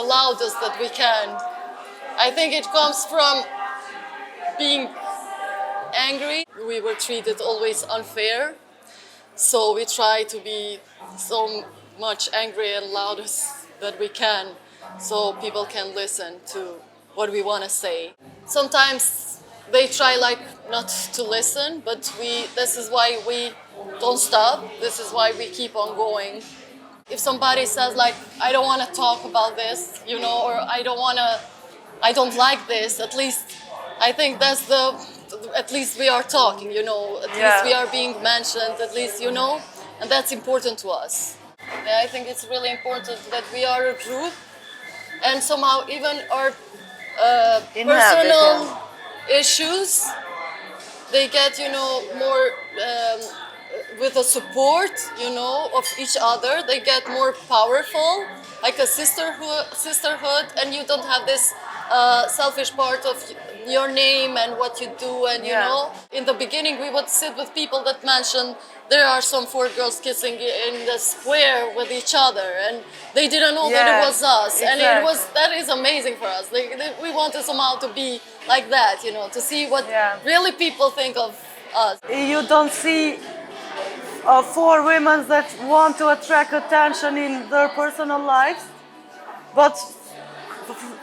loudest that we can. I think it comes from being angry. We were treated always unfair, so we try to be so much angry and loud that we can, so people can listen to what we want to say. Sometimes they try like not to listen, but this is why we don't stop. This is why we keep on going. If somebody says like, I don't want to talk about this, you know, or I don't like this, at least I think at least we are talking, you know, at least we are being mentioned, at least, you know, and that's important to us. I think it's really important that we are a group, and somehow even our personal issues, they get, you know, more with the support, you know, of each other. They get more powerful, like a sisterhood, and you don't have this selfish part of your name and what you do, and you know. In the beginning, we would sit with people that mentioned there are some 4 girls kissing in the square with each other, and they didn't know that it was us, and that is amazing for us. We wanted somehow to be like that, you know, to see what really people think of us. You don't see 4 women that want to attract attention in their personal lives, but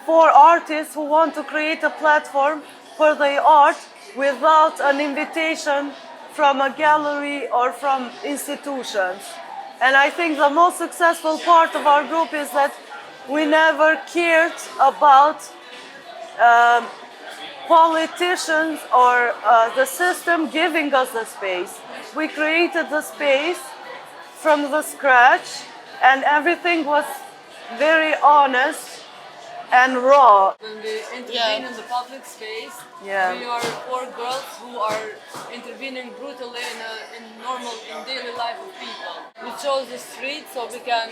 4 artists who want to create a platform for their art without an invitation from a gallery or from institutions. And I think the most successful part of our group is that we never cared about politicians or the system giving us the space. We created the space from the scratch, and everything was very honest and raw. When we intervene in the public space, we are 4 girls who are intervening brutally in daily life of people. We chose the street so we can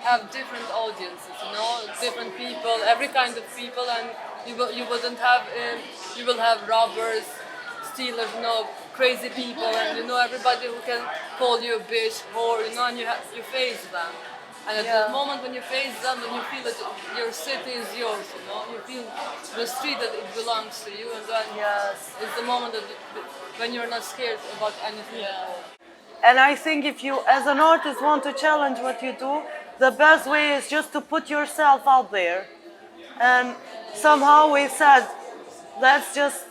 have different audiences, you know, different people, every kind of people, and you will have robbers, stealers, you know, crazy people, and you know, everybody who can call you a bitch, whore, you know, and you face them. And at the moment when you face them, when you feel that your city is yours, you know, you feel the street that it belongs to you, and then it's the moment when you're not scared about anything at all. And I think if you, as an artist, want to challenge what you do, the best way is just to put yourself out there. And somehow we said, that's just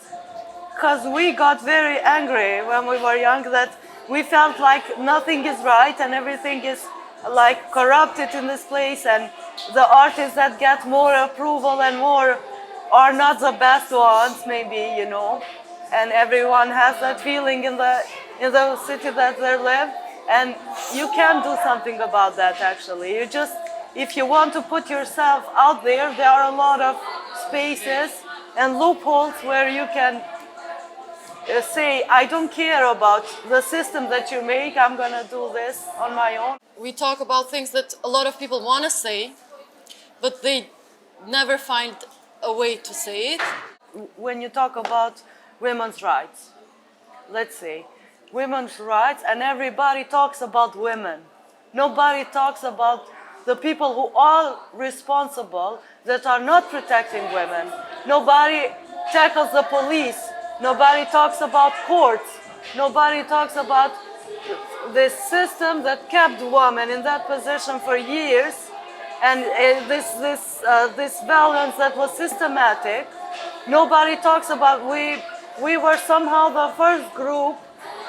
because we got very angry when we were young, that we felt like nothing is right and everything is like corrupted in this place, and the artists that get more approval and more are not the best ones, maybe, you know. And everyone has that feeling in the city that they live, and you can do something about that. Actually, you just, if you want to put yourself out there, there are a lot of spaces and loopholes where you can say, I don't care about the system that you make, I'm gonna do this on my own. We talk about things that a lot of people want to say, but they never find a way to say it. When you talk about women's rights, let's say, women's rights, and everybody talks about women. Nobody talks about the people who are responsible that are not protecting women. Nobody tackles the police. Nobody talks about courts. Nobody talks about this system that kept women in that position for years, and this violence that was systematic. Nobody talks about. We were somehow the first group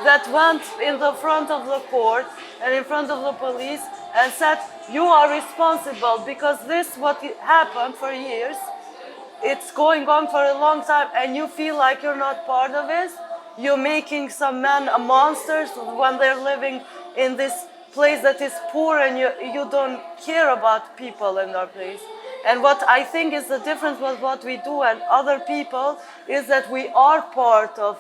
that went in the front of the court and in front of the police and said, you are responsible because this what happened for years. It's going on for a long time, and you feel like you're not part of it. You're making some men monsters when they're living in this place that is poor, and you don't care about people in that place. And what I think is the difference with what we do and other people is that we are part of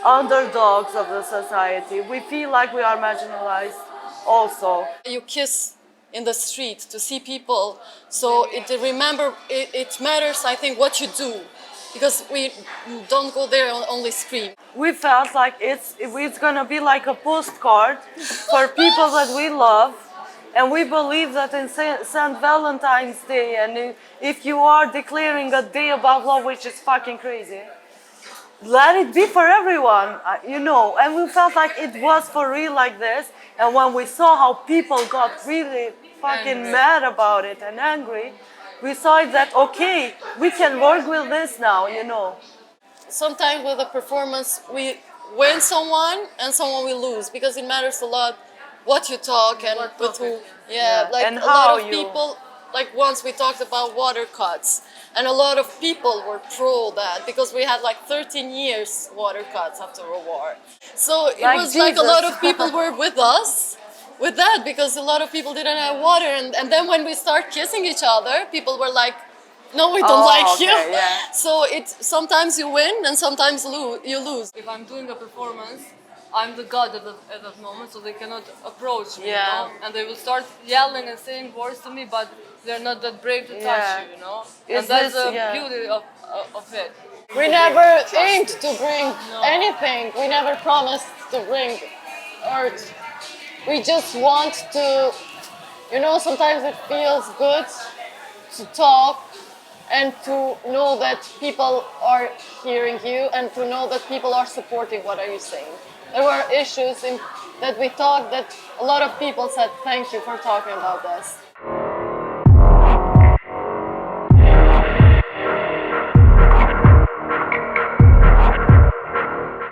underdogs of the society. We feel like we are marginalized also. You kiss in the street to see people, so it matters, I think, what you do, because we don't go there and only scream. We felt like it's gonna be like a postcard for people that we love, And we believe that in St. Valentine's Day, and if you are declaring a day about love, which is fucking crazy, let it be for everyone, you know. And we felt like it was for real like this. And when we saw how people got really fucking mad about it and angry, we saw it that, okay, we can work with this now, you know. Sometimes with a performance, we win someone and someone we lose, because it matters a lot what you talk and with who. Yeah, like and a lot of how people, like once we talked about water cuts, and a lot of people were pro that, because we had like 13 years water cuts after a war. So it Like was like a lot Jesus. of people were with us with that, because a lot of people didn't have water. And then when we start kissing each other, people were like, no, we don't like you. Yeah. So sometimes you win and sometimes you lose. If I'm doing a performance, I'm the god at that moment, so they cannot approach me, Yeah. you know? And they will start yelling and saying words to me, but they're not that brave to touch you, you know? And that's the beauty of it. We never aimed to bring anything. We never promised to bring art. We just want to, you know, sometimes it feels good to talk and to know that people are hearing you and to know that people are supporting what are you saying. There were issues that we talked that a lot of people said, thank you for talking about this.